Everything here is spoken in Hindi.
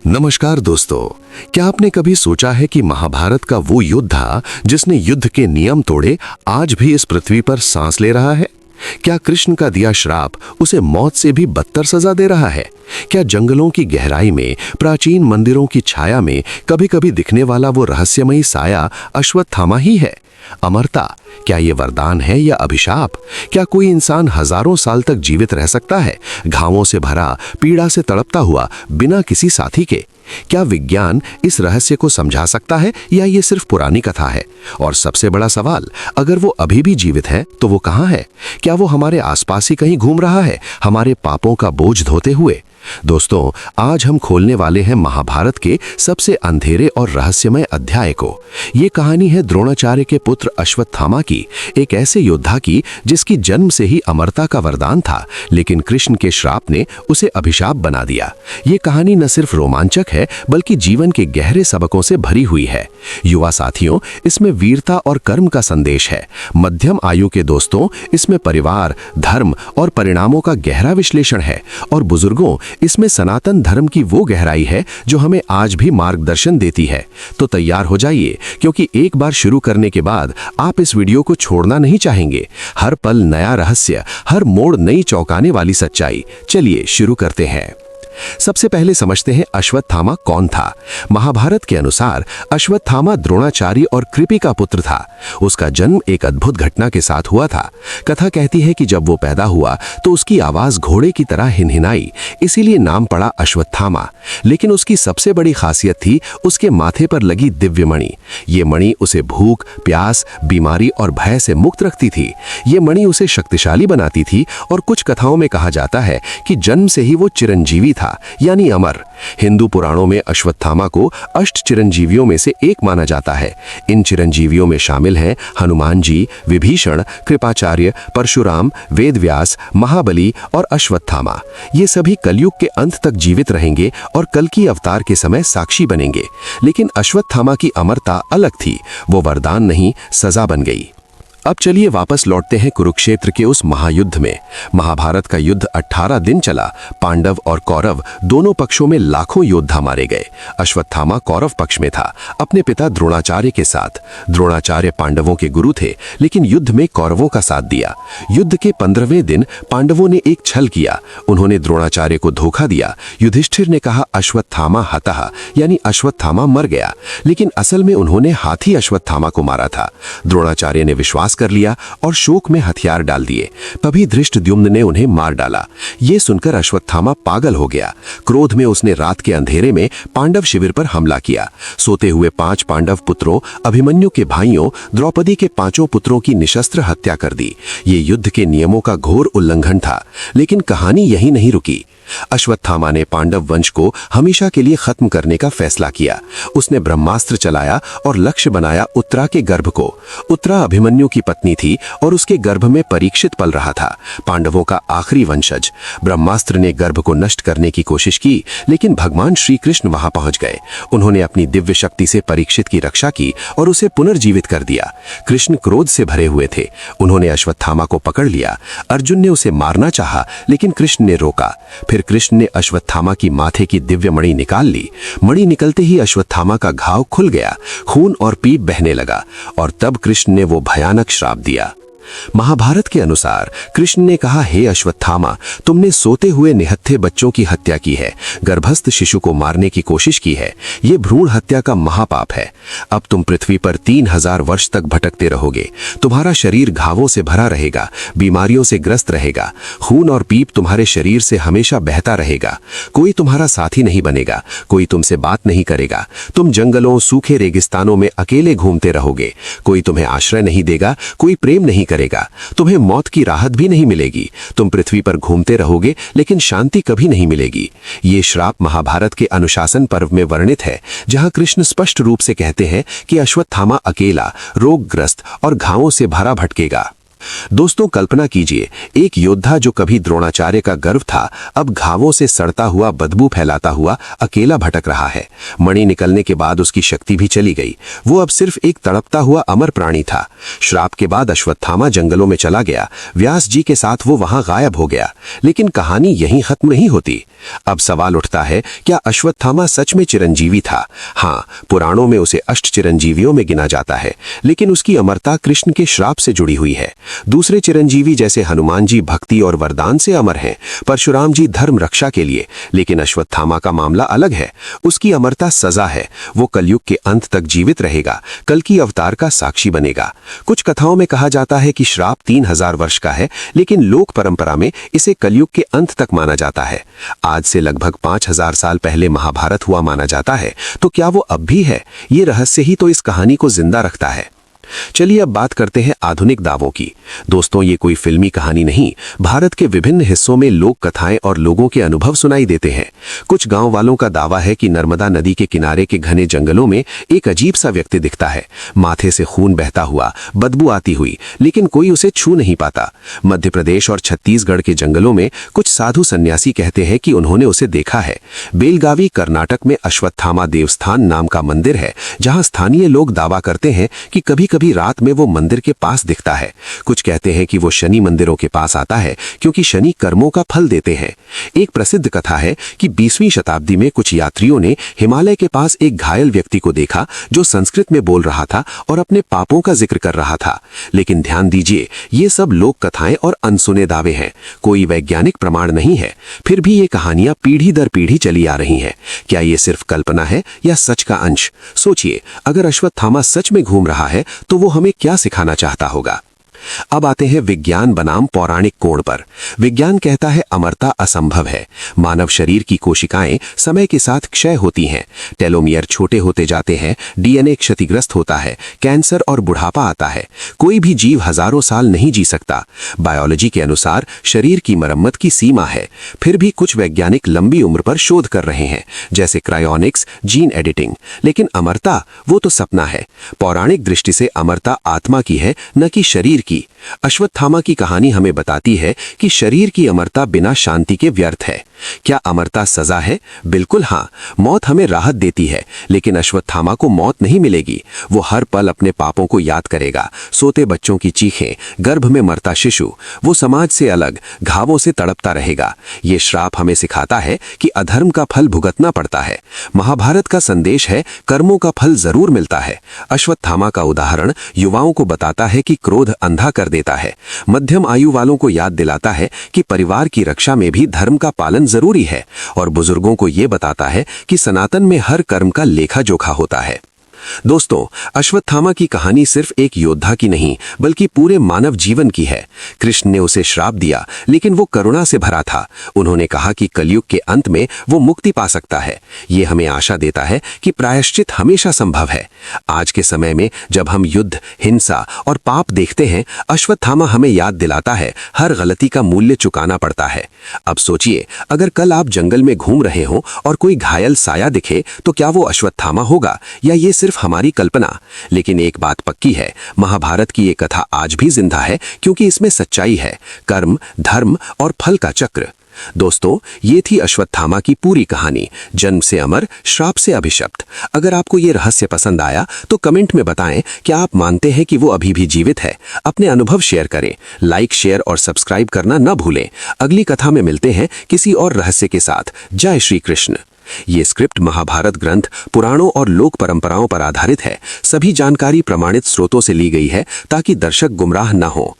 नमस्कार दोस्तों, क्या आपने कभी सोचा है कि महाभारत का वो योद्धा जिसने युद्ध के नियम तोड़े आज भी इस पृथ्वी पर सांस ले रहा है? क्या कृष्ण का दिया श्राप उसे मौत से भी बदतर सजा दे रहा है? क्या जंगलों की गहराई में, प्राचीन मंदिरों की छाया में कभी-कभी दिखने वाला वो रहस्यमयी साया अश्वत्थामा ही है? अमरता, क्या ये वरदान है या अभिशाप? क्या कोई इंसान हजारों साल तक जीवित रह सकता है, घावों से भरा, पीड़ा से तड़पता हुआ, बिना किसी साथी के? क्या विज्ञान इस रहस्य को समझा सकता है या ये सिर्फ पुरानी कथा है? और सबसे बड़ा सवाल, अगर वो अभी भी जीवित है तो वो कहाँ है? क्या वो हमारे आसपास ही कहीं घूम रहा है, हमारे पापों का बोझ ढोते हुए? दोस्तों, आज हम खोलने वाले हैं महाभारत के सबसे अंधेरे और रहस्यमय अध्याय को। ये कहानी है द्रोणाचार्य के पुत्र अश्वत्थामा की, एक ऐसे योद्धा की जिसकी जन्म से ही अमरता का वरदान था, लेकिन कृष्ण के श्राप ने उसे अभिशाप बना दिया। ये कहानी न सिर्फ रोमांचक है बल्कि जीवन के गहरे सबकों से भरी हुई है। युवा साथियों, इसमें वीरता और कर्म का संदेश है। मध्यम आयु के दोस्तों, इसमें परिवार, धर्म और परिणामों का गहरा विश्लेषण है। और बुजुर्गों, इसमें सनातन धर्म की वो गहराई है जो हमें आज भी मार्गदर्शन देती है। तो तैयार हो जाइए, क्योंकि एक बार शुरू करने के बाद आप इस वीडियो को छोड़ना नहीं चाहेंगे। हर पल नया रहस्य, हर मोड़ नई चौंकाने वाली सच्चाई। चलिए शुरू करते हैं। सबसे पहले समझते हैं अश्वत्थामा कौन था। महाभारत के अनुसार अश्वत्थामा द्रोणाचार्य और कृपि का पुत्र था। उसका जन्म एक अद्भुत घटना के साथ हुआ था। कथा कहती है कि जब वो पैदा हुआ तो उसकी आवाज घोड़े की तरह हिनहिनाई, इसीलिए नाम पड़ा अश्वत्थामा। लेकिन उसकी सबसे बड़ी खासियत थी उसके माथे पर लगी दिव्य मणि। ये मणि उसे भूख, प्यास, बीमारी और भय से मुक्त रखती थी। ये मणि उसे शक्तिशाली बनाती थी और कुछ कथाओं में कहा जाता है कि जन्म से ही वो चिरंजीवी था, यानी अमर। हिंदू पुराणों में अश्वत्थामा को अष्ट चिरंजीवियों में से एक माना जाता है। इन चिरंजीवियों में शामिल हैं हनुमान जी, विभीषण, कृपाचार्य, परशुराम, वेदव्यास, महाबली और अश्वत्थामा। ये सभी कलयुग के अंत तक जीवित रहेंगे और कल की अवतार के समय साक्षी बनेंगे। लेकिन अश्वत्थामा की अमरता अलग थी। वो वरदान नहीं, सजा बन गई। अब चलिए वापस लौटते हैं कुरुक्षेत्र के उस महायुद्ध में। महाभारत का युद्ध 18 दिन चला। पांडव और कौरव दोनों पक्षों में लाखों योद्धा मारे गए। अश्वत्थामा कौरव पक्ष में था, अपने पिता द्रोणाचार्य के साथ। द्रोणाचार्य पांडवों के गुरु थे, लेकिन युद्ध में कौरवों का साथ दिया। युद्ध के 15वें दिन पांडवों ने एक छल किया। उन्होंने द्रोणाचार्य को धोखा दिया। युधिष्ठिर ने कहा अश्वत्थामा हतः, यानी अश्वत्थामा मर गया, लेकिन असल में उन्होंने हाथी अश्वत्थामा को मारा था। द्रोणाचार्य ने विश्वास कर लिया और शोक में हथियार डाल दिए। तभी धृष्टद्युम्न ने उन्हें मार डाला। ये सुनकर अश्वत्थामा पागल हो गया। क्रोध में उसने रात के अंधेरे में पांडव शिविर पर हमला किया। सोते हुए 5 पांडव पुत्रों, अभिमन्यु के भाइयों, द्रौपदी के 5 पुत्रों की निशस्त्र हत्या कर दी। ये युद्ध के नियमों का घोर उल्लंघन था। लेकिन कहानी यहीं नहीं रुकी। अश्वत्थामा ने पांडव वंश को हमेशा के लिए खत्म करने का फैसला किया। उसने ब्रह्मास्त्र चलाया और लक्ष्य बनाया उत्तरा के गर्भ को। उत्तरा अभिमन्यु की पत्नी थी और उसके गर्भ में परीक्षित पल रहा था, पांडवों का आखिरी वंशज। ब्रह्मास्त्र ने गर्भ को नष्ट करने की कोशिश की, लेकिन भगवान श्री कृष्ण वहां पहुंच गए। उन्होंने अपनी दिव्य शक्ति से परीक्षित की रक्षा की और उसे पुनर्जीवित कर दिया। कृष्ण क्रोध से भरे हुए थे। उन्होंने अश्वत्थामा को पकड़ लिया। अर्जुन ने उसे मारना चाहा, लेकिन कृष्ण ने रोका। फिर कृष्ण ने अश्वत्थामा की माथे की दिव्य मणि निकाल ली। मणि निकलते ही अश्वत्थामा का घाव खुल गया, खून और पीप बहने लगा। और तब कृष्ण ने वो भयानक श्राप दिया। महाभारत के अनुसार कृष्ण ने कहा, हे अश्वत्थामा, तुमने सोते हुए निहत्थे बच्चों की हत्या की है, गर्भस्थ शिशु को मारने की कोशिश की है। ये भ्रूण हत्या का महापाप है। अब तुम पृथ्वी पर 3000 वर्ष तक भटकते रहोगे। तुम्हारा शरीर घावों से भरा रहेगा, बीमारियों से ग्रस्त रहेगा। खून और पीप तुम्हारे शरीर से हमेशा बहता रहेगा। कोई तुम्हारा साथी नहीं बनेगा, कोई तुमसे बात नहीं करेगा। तुम जंगलों, सूखे रेगिस्तानों में अकेले घूमते रहोगे। कोई तुम्हें आश्रय नहीं देगा, कोई प्रेम नहीं करेगा। तुम्हें मौत की राहत भी नहीं मिलेगी। तुम पृथ्वी पर घूमते रहोगे, लेकिन शांति कभी नहीं मिलेगी। ये श्राप महाभारत के अनुशासन पर्व में वर्णित है, जहां कृष्ण स्पष्ट रूप से कहते हैं कि अश्वत्थामा अकेला, रोगग्रस्त और घावों से भरा भटकेगा। दोस्तों कल्पना कीजिए, एक योद्धा जो कभी द्रोणाचार्य का गर्व था, अब घावों से सड़ता हुआ, बदबू फैलाता हुआ अकेला भटक रहा है। मणि निकलने के बाद उसकी शक्ति भी चली गई। वो अब सिर्फ एक तड़पता हुआ अमर प्राणी था। श्राप के बाद अश्वत्थामा जंगलों में चला गया। व्यास जी के साथ वो वहां गायब हो गया। लेकिन कहानी यहीं खत्म नहीं होती। अब सवाल उठता है, क्या अश्वत्थामा सच में चिरंजीवी था? हाँ, पुराणों में उसे अष्ट चिरंजीवियों में गिना जाता है, लेकिन उसकी अमरता कृष्ण के श्राप से जुड़ी हुई है। दूसरे चिरंजीवी जैसे हनुमान जी भक्ति और वरदान से अमर हैं, परशुराम जी धर्म रक्षा के लिए, लेकिन अश्वत्थामा का मामला अलग है। उसकी अमरता सजा है। वो कलयुग के अंत तक जीवित रहेगा, कल की अवतार का साक्षी बनेगा। कुछ कथाओं में कहा जाता है कि श्राप 3000 वर्ष का है, लेकिन लोक परंपरा में इसे कलयुग के अंत तक माना जाता है। आज से लगभग 5000 साल पहले महाभारत हुआ माना जाता है, तो क्या वो अब भी है? ये रहस्य ही तो इस कहानी को जिंदा रखता है। चलिए अब बात करते हैं आधुनिक दावों की। दोस्तों, ये कोई फिल्मी कहानी नहीं। भारत के विभिन्न हिस्सों में लोक कथाएं और लोगों के अनुभव सुनाई देते हैं। कुछ गांव वालों का दावा है कि नर्मदा नदी के किनारे के घने जंगलों में एक अजीब सा व्यक्ति दिखता है, माथे से खून बहता हुआ, बदबू आती हुई, लेकिन कोई उसे छू नहीं पाता। मध्य प्रदेश और छत्तीसगढ़ के जंगलों में कुछ साधु सन्यासी कहते हैं कि उन्होंने उसे देखा है। बेलगावी कर्नाटक में अश्वत्थामा देवस्थान नाम का मंदिर है, जहां स्थानीय लोग दावा करते हैं कि कभी कभी रात में वो मंदिर के पास दिखता है। कुछ कहते हैं कि वो शनि मंदिरों के पास आता है, क्योंकि शनि कर्मों का फल देते हैं। एक प्रसिद्ध कथा है कि 20वीं शताब्दी में कुछ यात्रियों ने हिमालय के पास एक घायल व्यक्ति को देखा, जो संस्कृत में बोल रहा था और अपने पापों का जिक्र कर रहा था। लेकिन ध्यान दीजिए, ये सब लोक कथाएं और अनसुने दावे हैं, कोई वैज्ञानिक प्रमाण नहीं है। फिर भी ये कहानियां पीढ़ी दर पीढ़ी चली आ रही हैं। क्या ये सिर्फ कल्पना है या सच का अंश? सोचिए, अगर अश्वत्थामा सच में घूम रहा है तो वो हमें क्या सिखाना चाहता होगा? अब आते हैं विज्ञान बनाम पौराणिक कोण पर। विज्ञान कहता है अमरता असंभव है। मानव शरीर की कोशिकाएं समय के साथ क्षय होती हैं, टेलोमियर छोटे होते जाते हैं, डीएनए क्षतिग्रस्त होता है, कैंसर और बुढ़ापा आता है। कोई भी जीव हजारों साल नहीं जी सकता। बायोलॉजी के अनुसार शरीर की मरम्मत की सीमा है। फिर भी कुछ वैज्ञानिक लंबी उम्र पर शोध कर रहे हैं, जैसे क्रायोनिक्स, जीन एडिटिंग। लेकिन अमरता, वो तो सपना है। पौराणिक दृष्टि से अमरता आत्मा की है, न कि शरीर की। अश्वत्थामा की कहानी हमें बताती है कि शरीर की अमरता बिना शांति के व्यर्थ है। क्या अमरता सजा है? बिल्कुल हाँ। मौत हमें राहत देती है, लेकिन अश्वत्थामा को मौत नहीं मिलेगी। वो हर पल अपने पापों को याद करेगा। सोते बच्चों की चीखें, गर्भ में मरता शिशु, वो समाज से अलग, घावों से तड़पता रहेगा। ये श्राप हमें सिखाता है कि अधर्म का फल भुगतना पड़ता है। महाभारत का संदेश है, कर्मों का फल जरूर मिलता है। अश्वत्थामा का उदाहरण युवाओं को बताता है कि क्रोध अंधा कर देता है। मध्यम आयु वालों को याद दिलाता है कि परिवार की रक्षा में भी धर्म का पालन जरूरी है, और बुजुर्गों को यह बताता है कि सनातन में हर कर्म का लेखा जोखा होता है। दोस्तों, अश्वत्थामा की कहानी सिर्फ एक योद्धा की नहीं, बल्कि पूरे मानव जीवन की है। कृष्ण ने उसे श्राप दिया, लेकिन वो करुणा से भरा था। उन्होंने कहा कि कलयुग के अंत में वो मुक्ति पा सकता है। ये हमें आशा देता है कि प्रायश्चित हमेशा संभव है। आज के समय में जब हम युद्ध, हिंसा और पाप देखते हैं, अश्वत्थामा हमें याद दिलाता है, हर गलती का मूल्य चुकाना पड़ता है। अब सोचिए, अगर कल आप जंगल में घूम रहे हो और कोई घायल साया दिखे, तो क्या वो अश्वत्थामा होगा या ये सिर्फ हमारी कल्पना? लेकिन एक बात पक्की है, महाभारत की ये कथा आज भी जिंदा है, क्योंकि इसमें सच्चाई है, कर्म, धर्म और फल का चक्र। दोस्तों, ये थी अश्वत्थामा की पूरी कहानी, जन्म से अमर, श्राप से अभिशप्त। अगर आपको ये रहस्य पसंद आया तो कमेंट में बताएं, क्या आप मानते हैं कि वो अभी भी जीवित है? अपने अनुभव शेयर करें। लाइक, शेयर और सब्सक्राइब करना न भूलें। अगली कथा में मिलते हैं किसी और रहस्य के साथ। जय श्री कृष्ण। ये स्क्रिप्ट महाभारत ग्रंथ, पुराणों और लोक परंपराओं पर आधारित है। सभी जानकारी प्रमाणित स्रोतों से ली गई है, ताकि दर्शक गुमराह न हो।